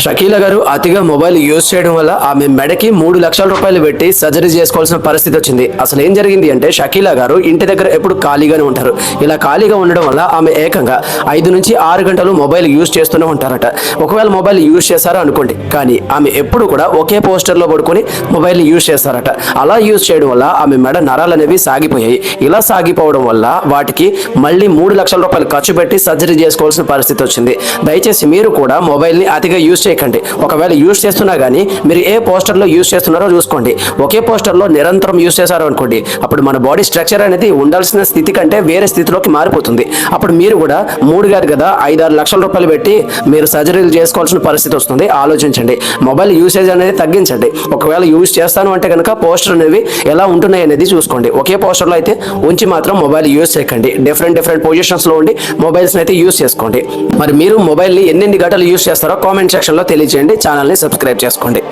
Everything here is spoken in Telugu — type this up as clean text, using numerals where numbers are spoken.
షకీలా గారు అతిగా మొబైల్ యూజ్ చేయడం వల్ల ఆమె మెడకి 3 లక్షల రూపాయలు పెట్టి సర్జరీ చేసుకోవాల్సిన పరిస్థితి వచ్చింది. అసలు ఏం జరిగింది అంటే షకీలా గారు ఇంటి దగ్గర ఎప్పుడు ఖాళీగానే ఉంటారు. ఇలా ఖాళీగా ఉండడం వల్ల ఆమె ఏకంగా 5 నుంచి 6 గంటలు మొబైల్ యూజ్ చేస్తూనే ఉంటారట. ఒకవేళ మొబైల్ యూజ్ చేశారా అనుకోండి, కానీ ఆమె ఎప్పుడు కూడా ఒకే పోస్టర్లో పడుకొని మొబైల్ యూజ్ చేస్తారట. అలా యూజ్ చేయడం వల్ల ఆమె మెడ నరాలు అనేవి సాగిపోయాయి. ఇలా సాగిపోవడం వల్ల వాటికి మళ్ళీ 3 లక్షల రూపాయలు ఖర్చు పెట్టి సర్జరీ చేసుకోవాల్సిన పరిస్థితి వచ్చింది. దయచేసి మీరు కూడా మొబైల్ని అతిగా యూజ్ చేయకండి. ఒకవేళ యూజ్ చేస్తున్నా కానీ మీరు ఏ పోస్టర్లో యూజ్ చేస్తున్నారో చూసుకోండి. ఒకే పోస్టర్లో నిరంతరం యూజ్ చేశారో అనుకోండి, అప్పుడు మన బాడీ స్ట్రక్చర్ అనేది ఉండాల్సిన స్థితి కంటే వేరే స్థితిలోకి మారిపోతుంది. అప్పుడు మీరు కూడా 3 కాదు కదా 5-6 లక్షల రూపాయలు పెట్టి మీరు సర్జరీలు చేసుకోవాల్సిన పరిస్థితి వస్తుంది. ఆలోచించండి. మొబైల్ యూసేజ్ అనేది తగ్గించండి. ఒకవేళ యూజ్ చేస్తాను అంటే కనుక పోస్టర్ అనేవి ఎలా ఉంటున్నాయి అనేది చూసుకోండి. ఒకే పోస్టర్లో అయితే ఉంచి మాత్రం మొబైల్ యూజ్ చేయకండి. డిఫరెంట్ పొజిషన్స్లో ఉండి మొబైల్స్ని అయితే యూజ్ చేసుకోండి. మరి మీరు మొబైల్ని ఎన్ని గంటలు యూజ్ చేస్తారో కామెంట్ సెక్షన్లో తెలియజేయండి. ఛానల్ని సబ్స్క్రైబ్ చేసుకోండి.